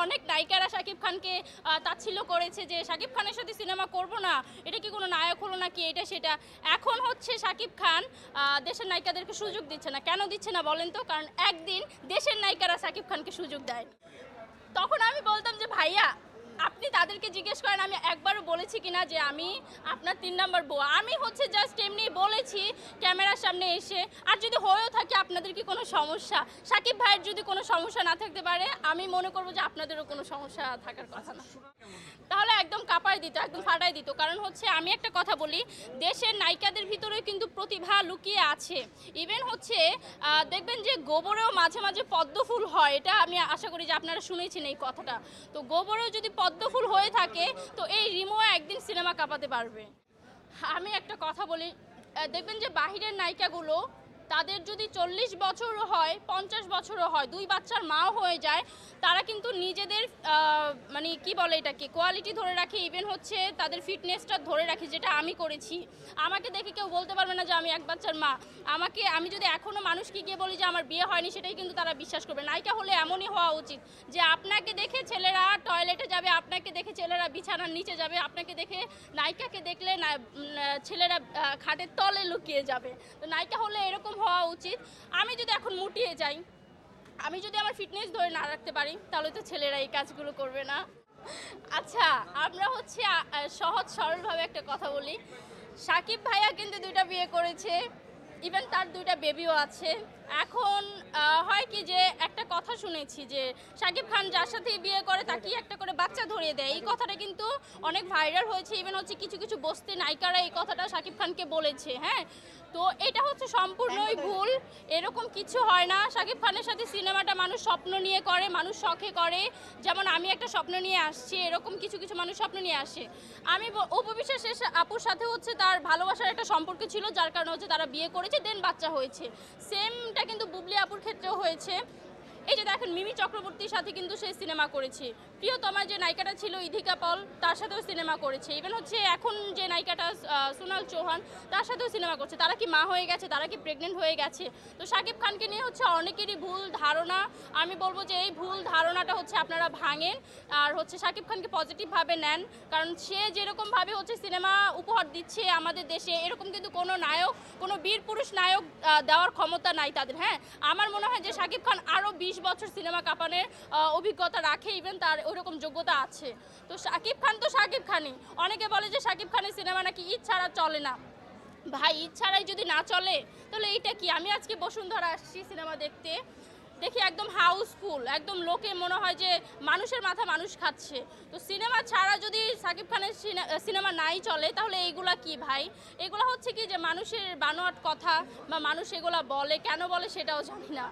অনেক নায়িকারা শাকিব খানকে তাচ্ছিল্য করেছে যে শাকিব খানের সাথে সিনেমা করব না, এটা কি কোনো নায়ক হলো নাকি, এটা সেটা। এখন হচ্ছে শাকিব খান দেশের নায়িকাদেরকে সুযোগ দিচ্ছে না। কেন দিচ্ছে না বলেন তো? কারণ একদিন দেশের নায়িকারা শাকিব খানকে সুযোগ দেয়। তখন আমি বলতাম যে ভাইয়া আপনি তাদেরকে জিজ্ঞেস করেন আমি একবারও বলেছি কিনা যে আমি আপনার 3 নম্বর বউ। আমি হচ্ছে জাস্ট এমনি বলেছি ক্যামেরার সামনে এসে। আর যদি হয়েও থাকে আপনাদের কি কোনো সমস্যা, শাকিব ভাইয়ের যদি কোনো সমস্যা না থাকতে পারে, আমি মনে করবো যে আপনাদেরও কোনো সমস্যা থাকার কথা না। তাহলে একদম কাঁপায় দিত, একদম ফাটাই দিত। কারণ হচ্ছে আমি একটা কথা বলি, দেশের নায়িকাদের ভিতরেও কিন্তু প্রতিভা লুকিয়ে আছে। ইভেন হচ্ছে দেখবেন যে গোবরেও মাঝে মাঝে পদ্ম ফুল হয়, এটা আমি আশা করি যে আপনারা শুনেছেন এই কথাটা। তো গোবরেও যদি পদ্ম ফুল হয়ে থাকে, তো এই রিমো একদিন সিনেমা কাঁপাতে পারবে। আমি একটা কথা বলি, দেখবেন যে বাহিরের নায়িকাগুলো তাদের যদি 40 বছরও হয়, 50 বছরও হয়, 2 বাচ্চার মাও হয়ে যায়, তারা কিন্তু নিজেদের মানে কি বলে এটাকে কোয়ালিটি ধরে রাখে। ইভেন হচ্ছে তাদের ফিটনেসটা ধরে রাখে, যেটা আমি করেছি। আমাকে দেখে কেউ বলতে পারবে না যে আমি এক বাচ্চার মা। আমি যদি এখনও মানুষকে গিয়ে বলি যে আমার বিয়ে হয়নি, সেটাই কিন্তু তারা বিশ্বাস করবে। নায়িকা হলে এমনই হওয়া উচিত যে আপনাকে দেখে ছেলেরা টয়লেটে যাবে, আপনাকে দেখে ছেলেরা বিছানার নিচে যাবে, আপনাকে দেখে নায়িকাকে দেখলে ছেলেরা খাটের তলে লুকিয়ে যাবে। তো নায়িকা হলে এরকম হওয়া উচিত। আমি যদি এখন মুটিয়ে যাই, আমি যদি আমার ফিটনেস ধরে না রাখতে পারি, তাহলে তো ছেলেরা এই কাজগুলো করবে না। আচ্ছা, আমরা হচ্ছে সহজ সরলভাবে একটা কথা বলি। সাকিব ভাইয়া কিন্তু 2টা বিয়ে করেছে, ইভেন তার 2টা বেবিও আছে। এখন হয় কি যে একটা কথা শুনেছি যে শাকিব খান যার সাথেই বিয়ে করে তাকেই একটা করে বাচ্চা ধরিয়ে দেয়। এই কথাটা কিন্তু অনেক ভাইরাল হয়েছে। ইভেন হচ্ছে কিছু কিছু বস্তি নায়িকারা এই কথাটা শাকিব খানকে বলেছে। হ্যাঁ, তো এটা হচ্ছে সম্পূর্ণই ভুল। এরকম কিছু হয় না। শাকিব খানের সাথে সিনেমাটা মানুষ স্বপ্ন নিয়ে করে, মানুষ শখে করে। যেমন আমি একটা স্বপ্ন নিয়ে আসছি, এরকম কিছু কিছু মানুষ স্বপ্ন নিয়ে আসে। আমি উপবিশ্বাসের আপুর সাথে হচ্ছে তার ভালোবাসার একটা সম্পর্ক ছিল, যার কারণে হচ্ছে তারা বিয়ে করেছে, দেন বাচ্চা হয়েছে। সেমটা কিন্তু বুবলি আপুর ক্ষেত্রেও হয়েছে। এই যে দেখেন মিমি চক্রবর্তীর সাথে কিন্তু সে সিনেমা করেছে। প্রিয়তমা যে নায়িকাটা ছিল ইধিকা পল, তার সাথেও সিনেমা করেছে। ইভেন হচ্ছে এখন যে নায়িকাটা সোনাল চৌহান, তার সাথেও সিনেমা করছে। তারা কি মা হয়ে গেছে, তারা কি প্রেগনেন্ট হয়ে গেছে? তো শাকিব খানকে নিয়ে হচ্ছে অনেকেরই ভুল ধারণা। আমি বলবো যে এই ভুল ধারণাটা হচ্ছে আপনারা ভাঙেন, আর হচ্ছে শাকিব খানকে পজিটিভভাবে নেন। কারণ সে যেরকমভাবে হচ্ছে সিনেমা উপহার দিচ্ছে আমাদের দেশে, এরকম কিন্তু কোনো নায়ক, কোনো বীর পুরুষ নায়ক দেওয়ার ক্ষমতা নাই তাদের। হ্যাঁ, আমার মনে হয় যে শাকিব খান আরও 20 বছর সিনেমা কাঁপানোর অভিজ্ঞতা রাখে, ইভেন তার ওইরকম যোগ্যতা আছে। তো শাকিব খান তো শাকিব খানই। অনেকে বলে যে শাকিব খানের সিনেমা নাকি ঈদ ছাড়া চলে না। ভাই, ঈদ ছাড়াই যদি না চলে তাহলে এইটা কি? আমি আজকে বসুন্ধরা আসছি সিনেমা দেখতে, দেখি একদম হাউসফুল, একদম লোকে মনে হয় যে মানুষের মাথা মানুষ খাচ্ছে। তো সিনেমা ছাড়া যদি শাকিব খানের সিনেমা নাই চলে, তাহলে এইগুলা কি ভাই? এগুলো হচ্ছে কি যে মানুষের বানোয়াট কথা, বা মানুষ এগুলা বলে, কেন বলে সেটাও জানি না।